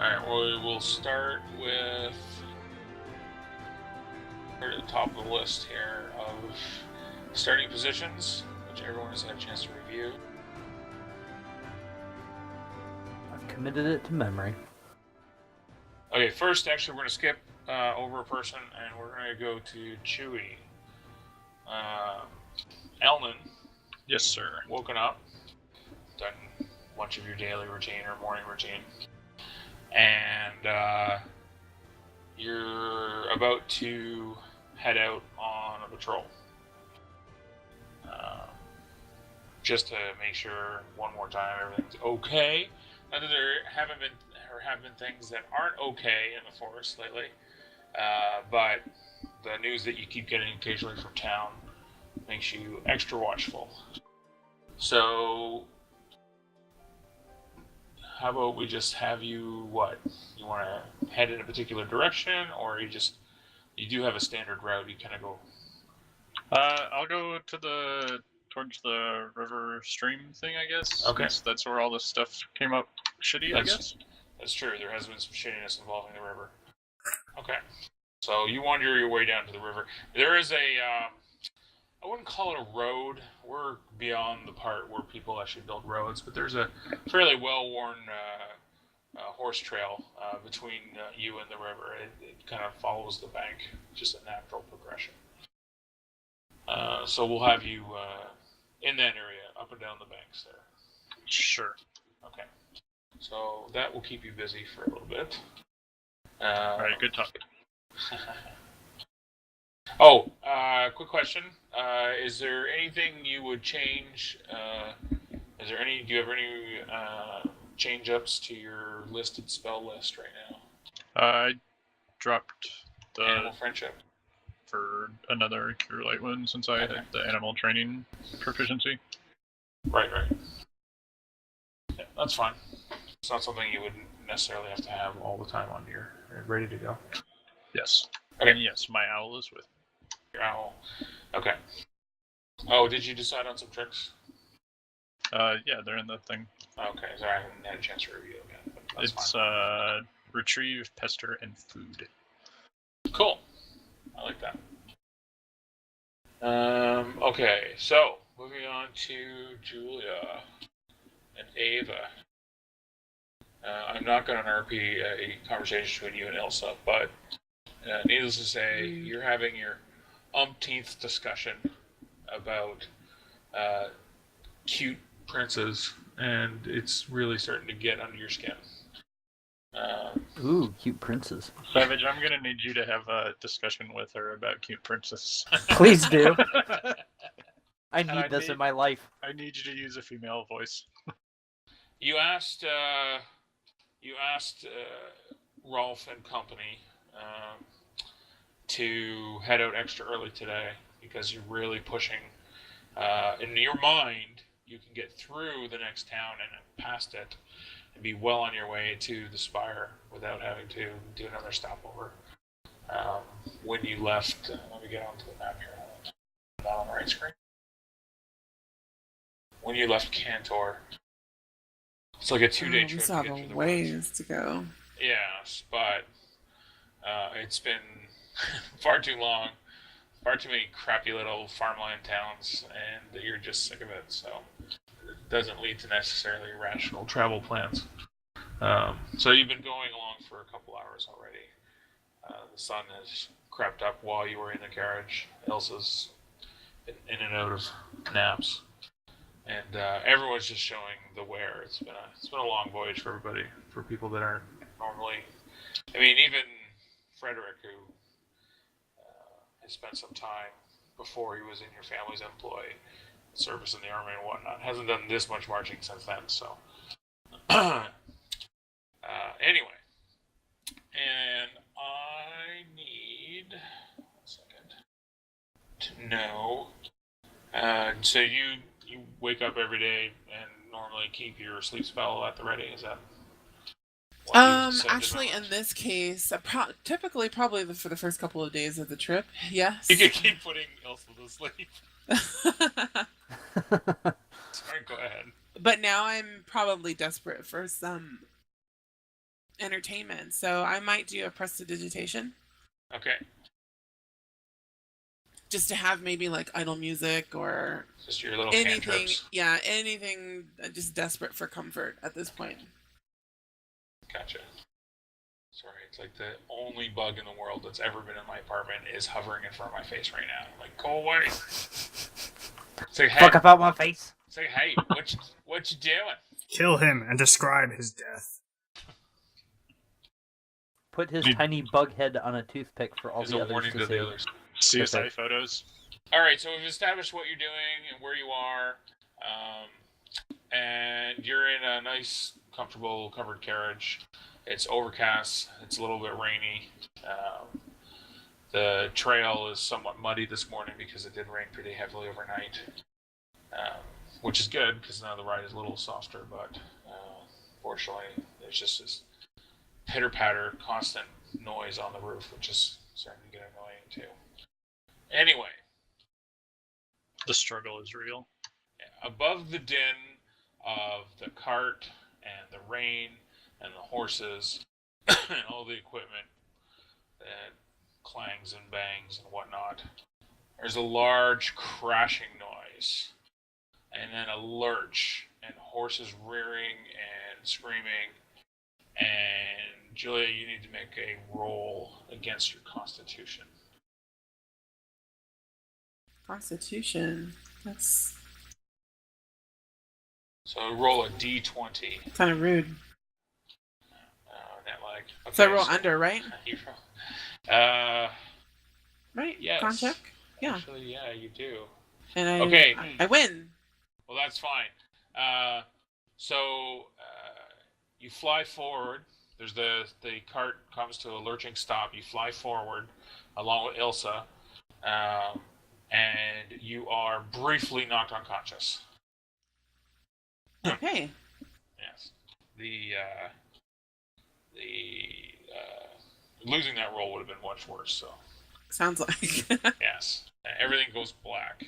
Alright, well, we'll start with... We're at the top of the list here of starting positions, which everyone has had a chance to review. I've committed it to memory. Okay, first, actually, we're going to skip over a person, and we're going to go to Chewie. Elnan. Yes, sir. Woken up, done much of your daily routine or morning routine, and you're about to head out on a patrol. Just to make sure one more time everything's okay. Not that there have been things that aren't okay in the forest lately, but the news that you keep getting occasionally from town makes you extra watchful. So, how about we just have you, what? You want to head in a particular direction, or you do have a standard route, you kind of go? I'll go towards the river stream thing, I guess. Okay. That's where all this stuff came up shitty, I guess. That's true, there has been some shittiness involving the river. Okay. So, you wander your way down to the river. There is I wouldn't call it a road. We're beyond the part where people actually build roads, but there's a fairly well-worn horse trail between you and the river. It kind of follows the bank, just a natural progression. So we'll have you in that area, up and down the banks there. Sure. Okay. So that will keep you busy for a little bit. Alright, good talk. Oh, quick question. Is there anything you would change? Do you have any change-ups to your listed spell list right now? I dropped the Animal friendship for another Cure Light Wound since I had the animal training proficiency. Right. Yeah, that's fine. It's not something you would necessarily have to have all the time on you're ready to go. Yes. Okay. And yes, my owl is with me. Your owl. Okay. Oh, did you decide on some tricks? Yeah, they're in the thing. Okay, sorry, I haven't had a chance to review them yet. But that's It's fine. retrieve, pester, and food. Cool. I like that. Okay, so moving on to Julia and Aeva. I'm not going to RP a conversation between you and Ilsa, but needless to say, you're having your umpteenth discussion about cute princes, and it's really starting to get under your skin. Ooh, cute princes. Savage, I'm gonna need you to have a discussion with her about cute princesses. Please do. I need this in my life. I need you to use a female voice. You asked Rolf and company to head out extra early today because you're really pushing. In your mind, you can get through the next town and past it and be well on your way to the Spire without having to do another stopover. When you left, let me get onto the map here. Not on the right screen. When you left Cantor, it's like a 2-day trip. We still have a ways to go. Yes, but it's been far too long, far too many crappy little farmland towns, and you're just sick of it, so it doesn't lead to necessarily rational travel plans. So you've been going along for a couple hours already. The sun has crept up while you were in the carriage. Elsa's been in and out of naps. And everyone's just showing the wear. It's been a long voyage for everybody, for people that aren't normally. I mean, even Frederick, who has spent some time before he was in your family's employ, service in the army and whatnot, hasn't done this much marching since then. So, anyway, and I need 1 second to know. So you wake up every day and normally keep your sleep spell at the ready, is that? Actually, in this case, typically probably for the first couple of days of the trip, yes. You could keep putting Elsa to sleep. Sorry, go ahead. But now I'm probably desperate for some entertainment, so I might do a prestidigitation. Okay. Just to have maybe like idle music or Just your little anything. cantrips. Yeah, anything. Just desperate for comfort at this point. Gotcha. Sorry, it's like the only bug in the world that's ever been in my apartment is hovering in front of my face right now. I'm like, go away. Say, hey. Fuck about my face. Say, hey, what you doing? Kill him and describe his death. Put his tiny bug head on a toothpick for all There's the a others warning to to see. the others. CSI photos. All right, so we've established what you're doing and where you are, and you're in a nice, comfortable, covered carriage. It's overcast. It's a little bit rainy. The trail is somewhat muddy this morning because it did rain pretty heavily overnight, which is good because now the ride is a little softer. But fortunately, there's just this pitter-patter, constant noise on the roof, which is starting to get annoying too. Anyway. The struggle is real. Above the din of the cart and the rain and the horses and all the equipment that clangs and bangs and whatnot, there's a large crashing noise and then a lurch and horses rearing and screaming. And Julia, you need to make a roll against your constitution. Constitution. That's So roll a d20. kind of rude. Net lag. Okay, So I roll under, right? You roll. Right? Yes. Con check? Yeah. Actually, yeah, you do. And I, Okay. I win. Well, that's fine. So you fly forward. There's the cart comes to a lurching stop. You fly forward along with Ilsa, and you are briefly knocked unconscious. Okay. Yes. Losing that roll would have been much worse. So. Sounds like. Yes. Everything goes black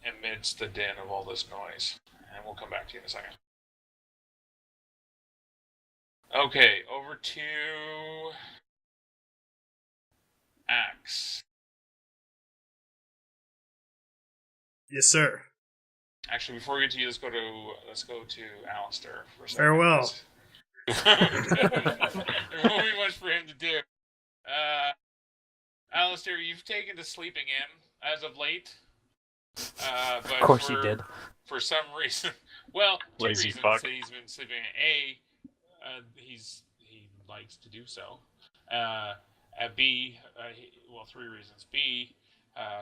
amidst the din of all this noise. And we'll come back to you in a second. Okay, over to Axe. Yes, sir. Actually, before we get to you, let's go to Allistair for a second. Farewell. There won't be much for him to do. Allistair, you've taken to sleeping in as of late. But Of course you did. For some reason. Well, two Lazy reasons fuck. that he's been sleeping in. He likes to do so. B, three reasons. B,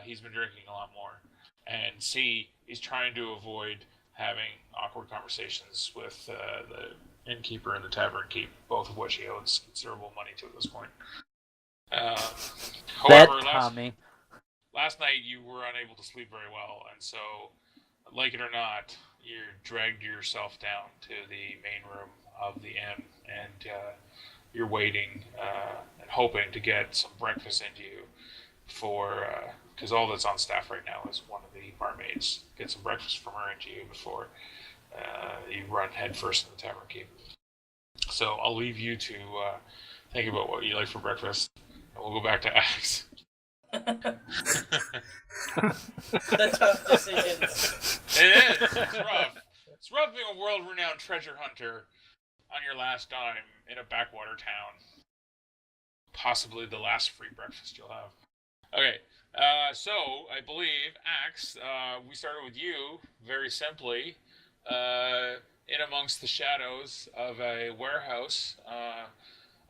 he's been drinking a lot more. And C, he's trying to avoid having awkward conversations with the innkeeper and the tavern keep, both of which he owes considerable money to at this point. However, last night you were unable to sleep very well, and so, like it or not, you dragged yourself down to the main room of the inn, and you're waiting and hoping to get some breakfast into you because all that's on staff right now is one of the barmaids. Get some breakfast from her into you before you run headfirst in the tavern keep. So I'll leave you to think about what you like for breakfast, and we'll go back to Axe. The tough decisions. It is. It's rough. It's rough being a world-renowned treasure hunter on your last dime in a backwater town. Possibly the last free breakfast you'll have. Okay, so I believe, Axe, we started with you, very simply, in amongst the shadows of a warehouse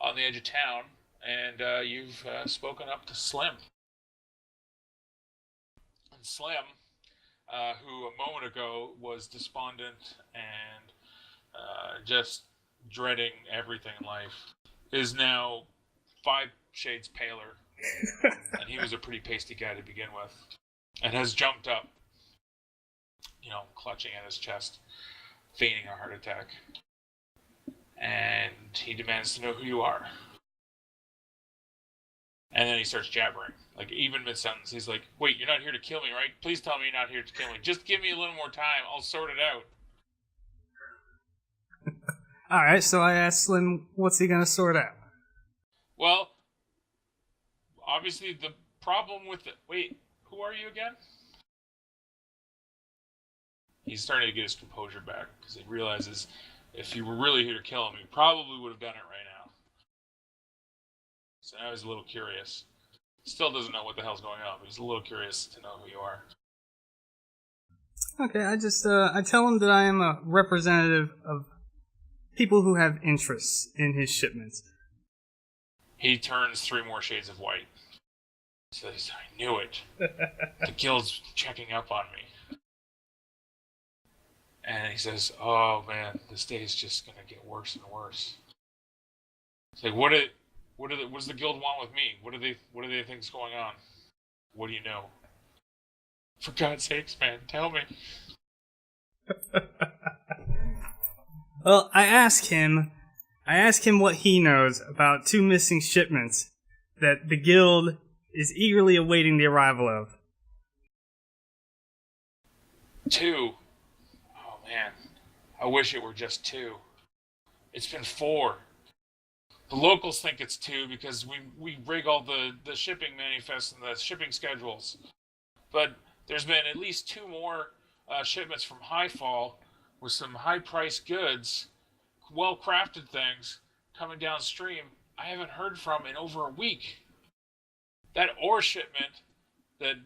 on the edge of town, and you've spoken up to Slim. And Slim, who a moment ago was despondent and just dreading everything in life, is now 5 shades paler. And he was a pretty pasty guy to begin with, and has jumped up, clutching at his chest, feigning a heart attack. And he demands to know who you are. And then he starts jabbering, like even mid-sentence. He's like, "Wait, you're not here to kill me, right? Please tell me you're not here to kill me. Just give me a little more time. I'll sort it out." Alright, so I asked Slim, what's he gonna sort out? Well, obviously the problem with it. Wait, who are you again? He's starting to get his composure back because he realizes if you were really here to kill him, he probably would have done it right now. So now he's a little curious. Still doesn't know what the hell's going on, but he's a little curious to know who you are. Okay, I tell him that I am a representative of people who have interests in his shipments. He turns 3 more shades of white. Says, I knew it. The guild's checking up on me. And he says, oh man, this day is just gonna get worse and worse. It's like, what does the guild want with me? What do they think's going on? What do you know? For God's sakes, man, tell me. Well, I ask him what he knows about 2 missing shipments that the guild is eagerly awaiting the arrival of. 2? Oh man, I wish it were just 2. It's been 4. The locals think it's 2 because we rig all the shipping manifests and the shipping schedules. But there's been at least 2 more shipments from Highfall with some high-priced goods, well-crafted things, coming downstream I haven't heard from in over a week. That ore shipment that,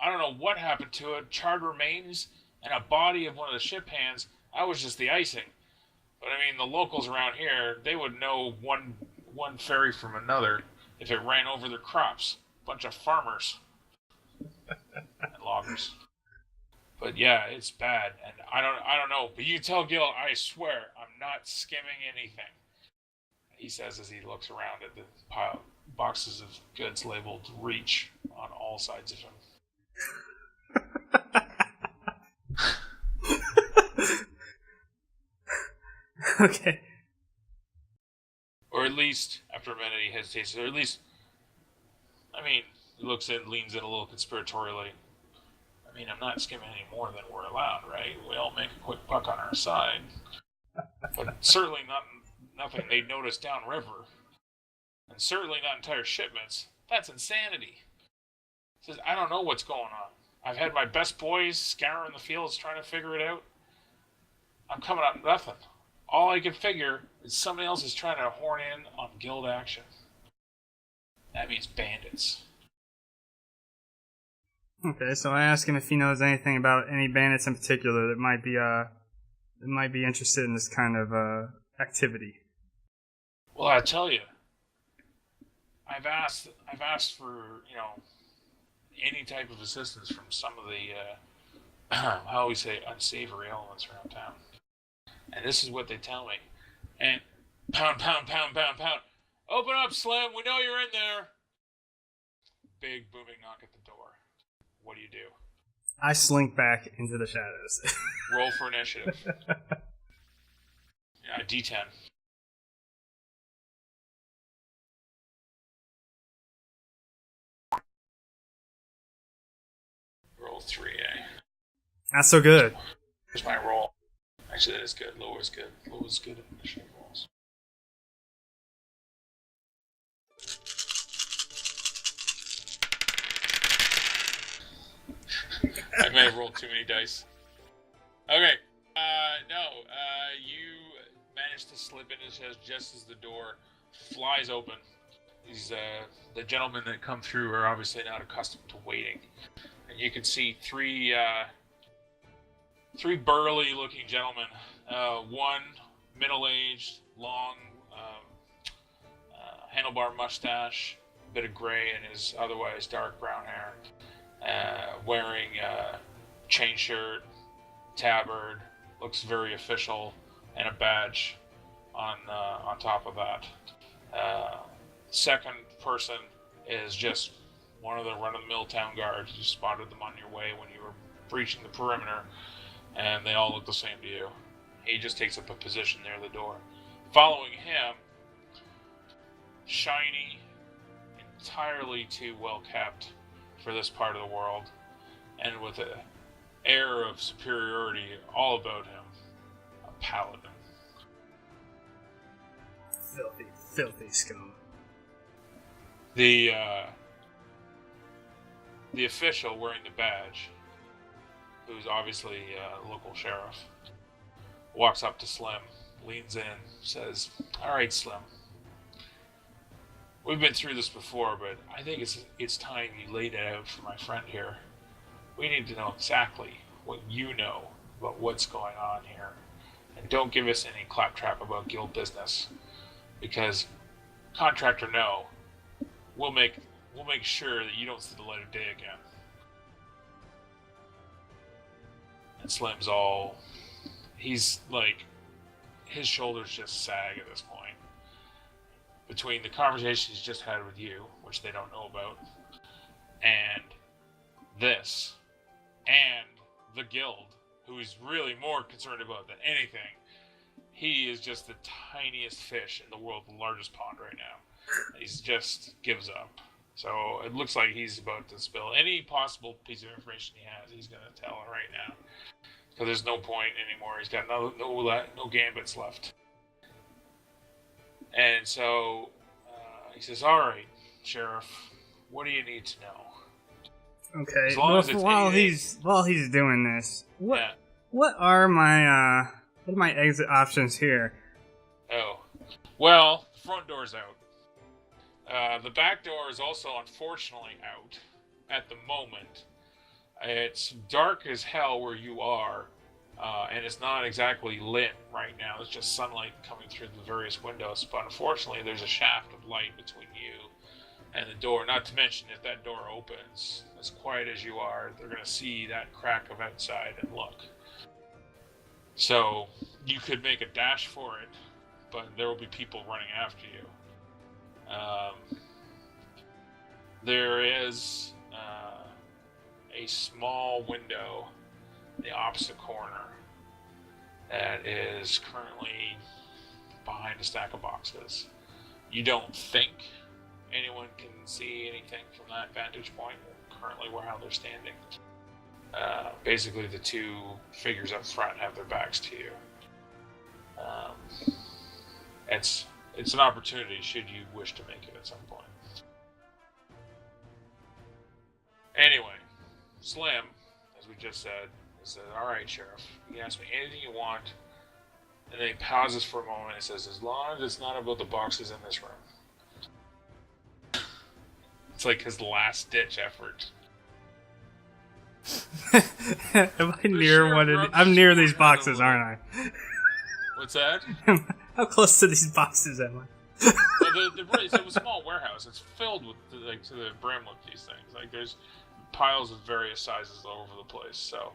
I don't know what happened to it, charred remains and a body of one of the ship hands, I was just the icing. But I mean, the locals around here, they would know one ferry from another if it ran over their crops. Bunch of farmers. And loggers. But yeah, it's bad, and I don't know. But you tell Gil, I swear, I'm not skimming anything. He says as he looks around at the pile boxes of goods labeled "Reach" on all sides of him. Okay. Or at least, after a minute, he hesitates. Or at least, I mean, he looks in, leans in a little conspiratorially. I mean, I'm not skimming any more than we're allowed, right? We all make a quick buck on our side. But certainly nothing they'd notice downriver. And certainly not entire shipments. That's insanity. He says, I don't know what's going on. I've had my best boys scouring the fields trying to figure it out. I'm coming up nothing. All I can figure is somebody else is trying to horn in on guild action. That means bandits. Okay, so I ask him if he knows anything about any bandits in particular that might be interested in this kind of activity. Well, I tell you, I've asked for any type of assistance from some of the how we say unsavory elements around town, and this is what they tell me. And pound, pound, pound, pound, pound. Open up, Slim. We know you're in there. Big booming knock at the door. What do you do? I slink back into the shadows. Roll for initiative. Yeah, D10. Roll 3A. Not so good. Here's my roll. Actually, that is good. Low is good. Low is good at initiative rolls. I may have rolled too many dice. Okay. You managed to slip in just as the door flies open. These the gentlemen that come through are obviously not accustomed to waiting, and you can see three burly-looking gentlemen. One middle-aged, long, handlebar mustache, a bit of gray in his otherwise dark brown hair, wearing chain shirt, tabard, looks very official, and a badge on top of that. Second person is just one of the run-of-the-mill town guards. You spotted them on your way when you were breaching the perimeter, and they all look the same to you. He just takes up a position near the door. Following him, shiny, entirely too well kept for this part of the world, and with an air of superiority all about him, a paladin. Filthy, filthy scum. The official wearing the badge, who's obviously a local sheriff, walks up to Slim, leans in, says, "All right, Slim. We've been through this before, but I think it's time you laid it out for my friend here. We need to know exactly what you know about what's going on here. And don't give us any claptrap about guild business. Because, contract or no, we'll make sure that you don't see the light of day again." And Slim's he's like, his shoulders just sag at this point. Between the conversation he's just had with you, which they don't know about, and this, and the guild, who he's really more concerned about than anything, he is just the tiniest fish in the world, the largest pond right now. He's just gives up. So it looks like he's about to spill any possible piece of information he has. He's going to tell it right now. So there's no point anymore. He's got no gambits left. And so he says, "All right, Sheriff, what do you need to know?" Okay. As long as it's while he's doing this, what are my exit options here? Oh, well, the front door's out. The back door is also unfortunately out at the moment. It's dark as hell where you are, and it's not exactly lit right now. It's just sunlight coming through the various windows. But unfortunately, there's a shaft of light between you and the door. Not to mention, if that door opens, as quiet as you are, they're going to see that crack of outside and look. So you could make a dash for it, but there will be people running after you. There is a small window in the opposite corner that is currently behind a stack of boxes. You don't think anyone can see anything from that vantage point currently how they're standing. Basically, the two figures up front have their backs to you. It's an opportunity should you wish to make it at some point. Anyway, Slim, as we just said, says, "All right, Sheriff, you can ask me anything you want." And then he pauses for a moment and says, "As long as it's not about the boxes in this room." It's like his last-ditch effort. Am I near I'm near these boxes, aren't I? What's that? How close to these boxes am I? Well, it's a small warehouse. It's filled with, to the brim with these things. Like, there's piles of various sizes all over the place. So,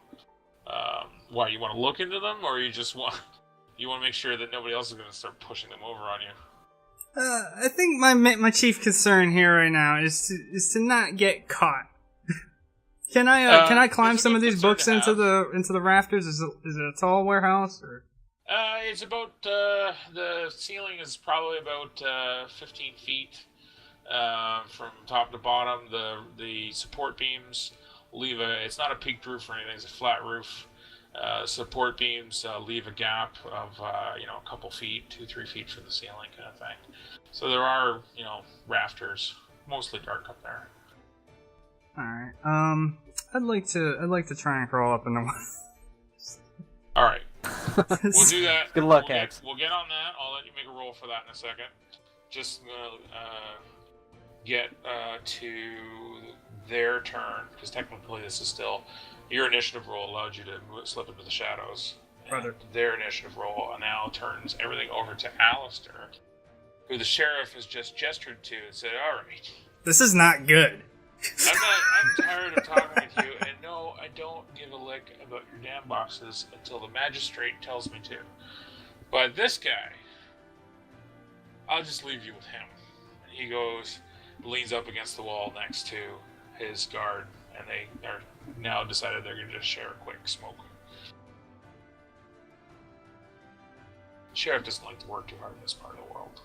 why, you want to look into them, or you just want to make sure that nobody else is going to start pushing them over on you? I think my chief concern here right now is to not get caught. Can I climb some of these books into the rafters? Is it a tall warehouse or? It's about the ceiling is probably about 15 feet from top to bottom. The support beams leave it's not a peaked roof or anything. It's a flat roof. Support beams leave a gap of a couple feet, 2-3 feet from the ceiling, kind of thing. So there are rafters, mostly dark up there. All right. I'd like to try and crawl up in the one. All right. We'll do that. Good luck, Axe. We'll get on that. I'll let you make a roll for that in a second. Just get to their turn, because technically this is still your initiative roll allowed you to slip into the shadows. Brother. And their initiative roll now turns everything over to Allistair, who the sheriff has just gestured to and said, "All right. This is not good." I'm tired of talking with you, and no, I don't give a lick about your damn boxes until the magistrate tells me to. But this guy, I'll just leave you with him. And he leans up against the wall next to his guard, and they are now decided they're going to just share a quick smoke. The sheriff doesn't like to work too hard in this part of the world.